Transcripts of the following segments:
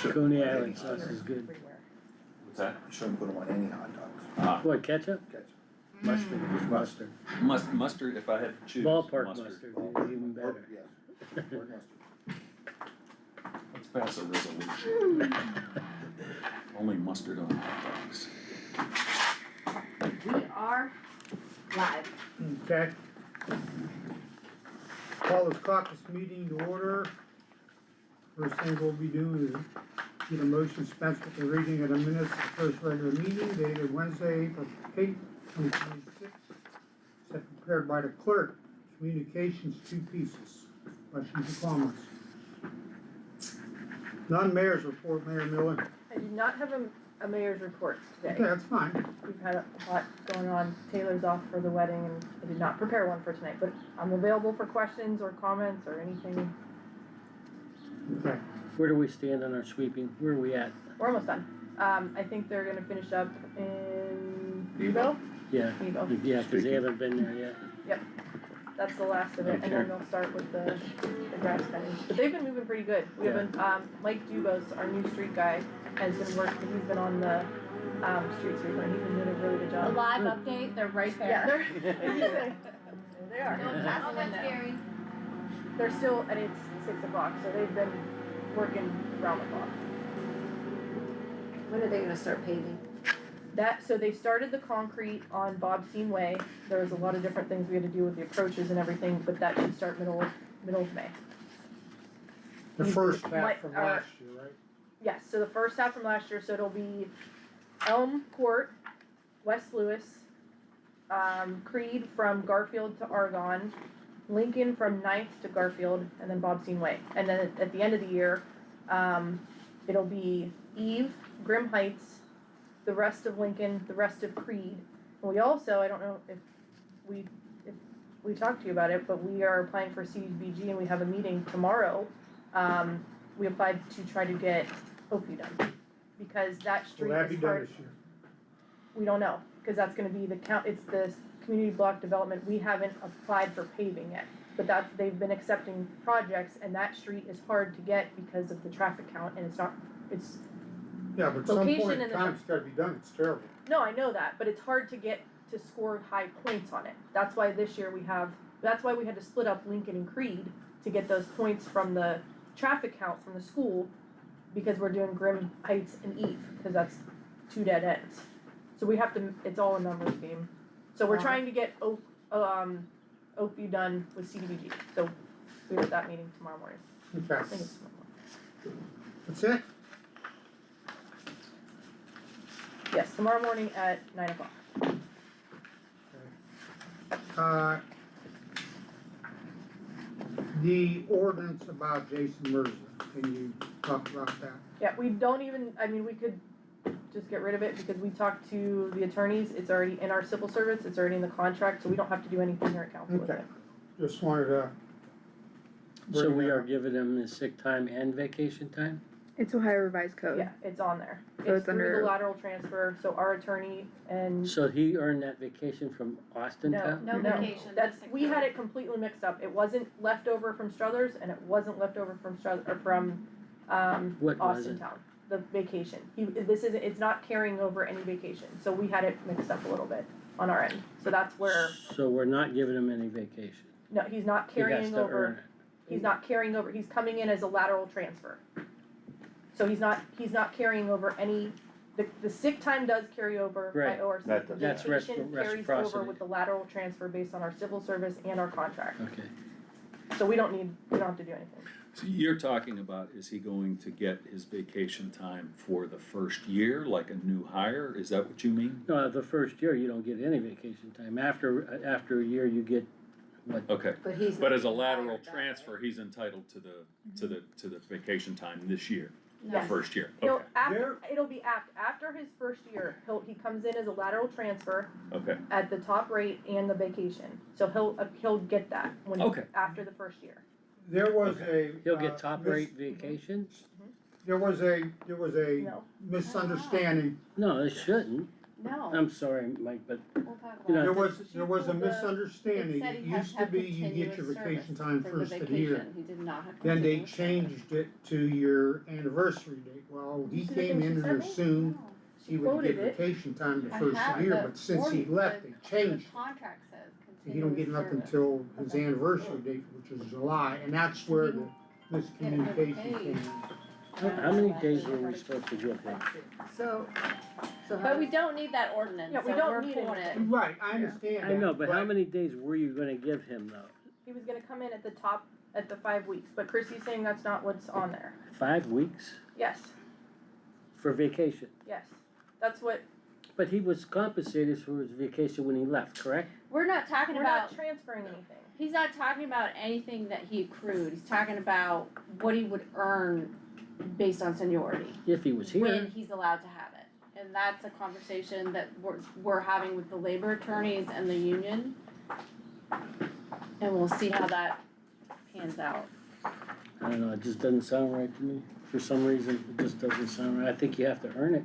Coney Island sauce is good. What's that? Shouldn't put them on any hot dogs. What, ketchup? Ketchup. Mustard, just mustard. Mustard, if I had to choose. Ballpark mustard is even better. Yes. Or mustard. Let's pass a resolution. Only mustard on hot dogs. We are live. Okay. Call this caucus meeting to order. First thing we'll be doing is need a motion dispense with the reading of the minutes of the first regular meeting dated Wednesday, April 8th, 2026. Set prepared by the clerk. Communications, 2 pieces. Questions or comments? None. Mayor's report, Mayor Miller. I do not have a mayor's report Okay, today. that's fine. We've had a lot going on. Taylor's off for the wedding and I did not prepare one for tonight, but I'm available for questions or comments or anything. Okay. Where do we stand on our sweeping? Where are we at? We're almost done. I think they're gonna finish up in Evo. Yeah, Evo. yeah, cause they haven't been there yet. Yep. That's the last of it, and then Okay. they'll start with the grass cutting. But they've been moving pretty good. We have been, Mike Dubos, our new street guy, has been working, he's been on the, street sweeper, and he's been doing a really good A job. live update, they're right Yeah, there. they are. No, that's not scary. They're still, and it's 6 o'clock, so they've been working round the clock. When are they gonna start paving? So they started the concrete on Bobstein Way. There was a lot of different things we had to do with the approaches and everything, but that should start middle of May. The first Like, half from last year, right? Yes, so the first half from last year, so it'll be Elm Court, West Lewis, Creed from Garfield to Argonne, Lincoln from 9th to Garfield, and then Bobstein Way. And then at the end of the year, it'll be Eve, Grimm Heights, the rest of Lincoln, the rest of Creed. And we also, I don't know if we talked to you about it, but we are applying for CDBG and we have a meeting tomorrow. We applied to try to get Oakview done, because that Will street that be is done hard. this year? We don't know, because that's gonna be it's the community block development. We haven't applied for paving yet. But they've been accepting projects, and that street is hard to get because of the traffic count, and it's Yeah, but some Location point in and the- time it's gotta be done. It's terrible. no, I know that, but it's hard to get to score high points on it. That's why this year that's why we had to split up Lincoln and Creed to get those points from the traffic count from the school, because we're doing Grimm Heights and Eve, because that's 2 dead ends. So we have to, it's all a numbers game. So we're trying to get Oakview done with CDBG, so we're at that meeting tomorrow morning. Okay, I think it's tomorrow morning. that's it? Yes, tomorrow morning at 9 o'clock. The ordinance about Jason Merza, can you talk about that? Yeah, we don't even, we could just get rid of it because we talked to the attorneys, it's already in our civil service, it's already in the contract, so we don't have to do anything here at council with Okay. it. Just wanted to. So bring we that are up. giving them the sick time and vacation time? It's Ohio Revised Code. Yeah, it's on there. So It's it's through under- the lateral transfer, so our attorney and, So he earned that vacation from Austin no, Town? No no, vacation, that's, that's we had it completely mixed up. It wasn't left over from Struthers and it wasn't left over from What was Austin it? Town, the vacation. It's not carrying over any vacation, so we had it mixed up a little bit on our end. So that's where, So we're not giving him any vacation? no, he's not He has carrying to earn over, it. he's not carrying over, he's coming in as a lateral transfer. So he's not carrying over any, the sick time does carry over by Right. ORC. That The does. That's vacation carries over reciprocity. with the lateral transfer based on our civil service and our contract. Okay. So we don't have to do anything. So you're talking about, is he going to get his vacation time for the first year, like a new hire? Is that what you mean? No, the first year you don't get any vacation time. After a year you get what? Okay, But he's. but not as a lateral hired that way. transfer, he's entitled to the vacation time this year, the Yes. first year, No, okay, it'll be after his first year, he comes in as a lateral transfer okay, at the top rate and the vacation. So he'll get that Okay. after the first year. There was a. He'll get top rate vacation? There was a No. misunderstanding. No, it shouldn't. No, I'm sorry, Mike, but we'll talk about You know, it. There was a pulled the- misunderstanding. It said It he has used to to have be you get your continuous vacation service time for the first of the year. vacation. He did not have Then they continuous service. changed it to your anniversary date. Well, Did you he see the came thing in she and sent me? assumed No. he She would get quoted it. vacation time the I first have of the year, the but since he form- left, the- they changed. The contract says He don't get continuous nothing service. till his Okay. anniversary date, which is July, and that's where the miscommunication came in. how many days were we supposed to give him? So But we don't need that ordinance, Yeah, we so don't we're need pulling it. anything. Right, I understand that. I know, but how many days were you gonna give him though? He was gonna come in at the top, at the 5 weeks, but Chrissy's saying that's not what's on there. 5 weeks Yes, for vacation? yes, that's what, But he was compensated for his vacation when he left, correct? We're not talking we're about, not transferring anything. he's not talking about anything that he accrued, he's talking about what he would earn based on seniority. If he was When here, he's allowed to have it. And that's a conversation that we're having with the labor attorneys and the union. And we'll see how that pans out. I don't know, it just doesn't sound right to me. For some reason, it just doesn't sound right. I think you have to earn it.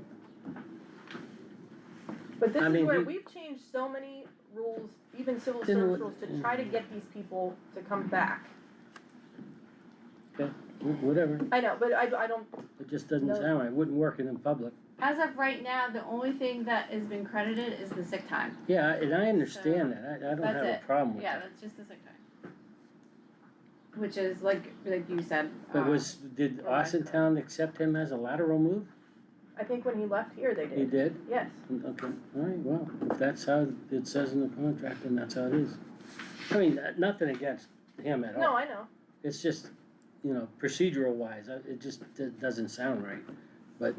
But this I is mean, where he- we've changed so many rules, even civil Then service what- rules, to try to get these people to come back. Whatever, I know, but I don't, it just doesn't No. sound right. It wouldn't work in public. As of right now, the only thing that has been credited is the sick time. Yeah, and I understand that. I don't That's have a it. problem with Yeah, that. that's just the sick time. Which is like you said. But did for my Austintown accept him as a lateral move? I think when he left here, they He did, did? yes. Okay, alright, well, if that's how it says in the contract, then that's how it is. I mean, nothing against him at all. No, I know, It's just, procedural wise, it just doesn't sound right, but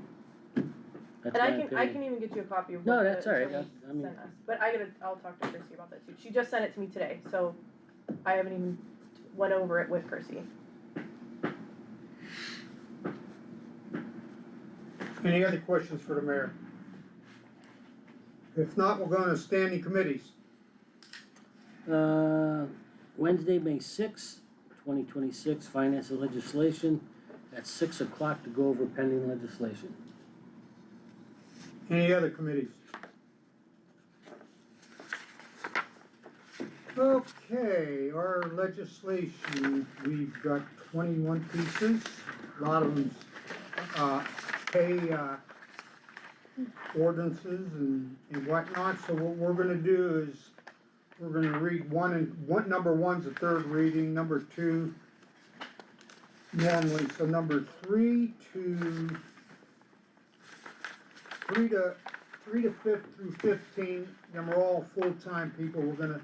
that's and my I opinion. can even get you a copy of No, what that's the all right. attorney I mean- sent us, but I'll talk to Chrissy about that too. She just sent it to me today, so I haven't even went over it with Chrissy. Any other questions for the mayor? If not, we'll go into standing committees. Wednesday, May 6th, 2026, Finance and Legislation, at 6 o'clock to go over pending legislation. Any other committees? Okay, our legislation, we've got 21 pieces, a lot of them, pay, ordinances and whatnot, so what we're gonna do is, we're gonna read number one's the third reading, number two, normally, so number three to fifth through 15, then we're all full-time people, we're gonna,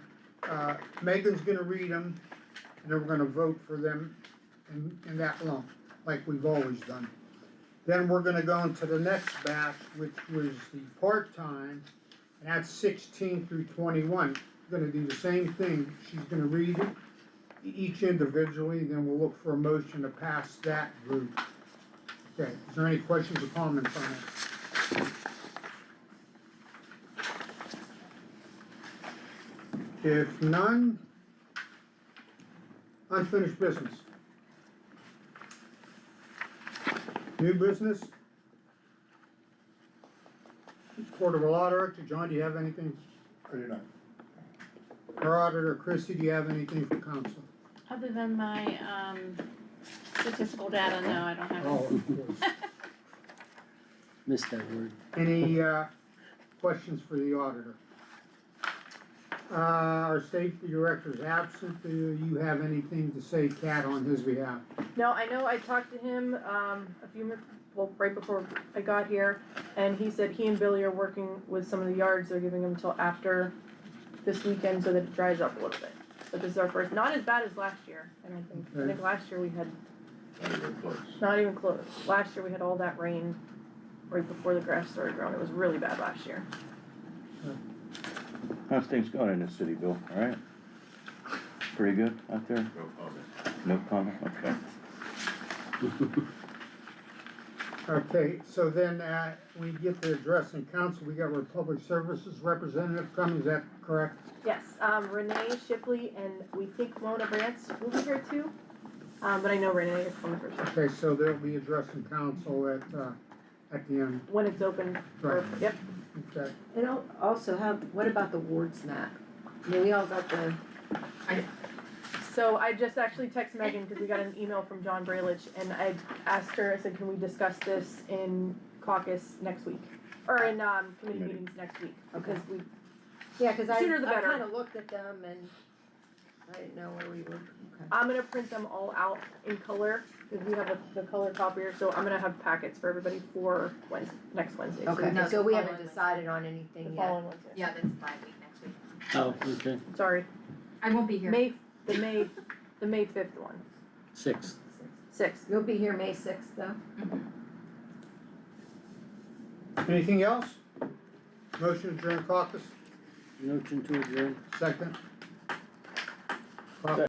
Megan's gonna read them, and then we're gonna vote for them in that lump, like we've always done. Then we're gonna go into the next batch, which was the part-time, and that's 16 through 21. We're gonna do the same thing, she's gonna read it, each individually, then we'll look for a motion to pass that group. Okay, is there any questions or comments on it? If none, unfinished business. New business? Court of Law Director, John, do you have anything? I do not. Our Auditor, Christie, do you have anything for council? Other than my, statistical data, no, I don't have Oh, any. of course. Missed that word. Any, questions for the auditor? Our safety director is absent. Do you have anything to say, Kat, on his behalf? No, I know I talked to him, a few minutes, well, right before I got here, and he said he and Billy are working with some of the yards, they're giving them till after this weekend so that it dries up a little bit. But this is our first, not as bad as last year, I don't think, I think last year we had, not even close. Last year we had all that rain right before the grass started growing, it was really bad last year. How's things going in the city, Bill? All right? Pretty good out there? No comment, okay. Okay, so then, we get the address in council, we got our public services representative coming, is that correct? Yes, Renee Shipley and we think Mona Brantz will be here too, but I know Renee is coming for sure. Okay, so they'll be addressing council at the end, when it's open, Right. yep. okay. And also what about the wards map? I mean, we all got the, So I just actually texted Megan, cause we got an email from John Bralich, and I asked her, I said, can we discuss this in caucus next week? Or in, committee Committee. meetings next week, because we, yeah, cause I Sooner the better. kinda looked at them and I didn't know where we were, okay. I'm gonna print them all out in color, cause we have the color copier, so I'm gonna have packets for everybody for next Wednesday. Okay, No, so the we haven't following decided on The anything yet. following Wednesday. Yeah, that's 5 week next week. Oh, okay, Sorry, I won't be here. the May 5th one, 6th. 6th. You'll be here May sixth though? Anything else? Motion to adjourn caucus, Motion to adjourn. second. Caucus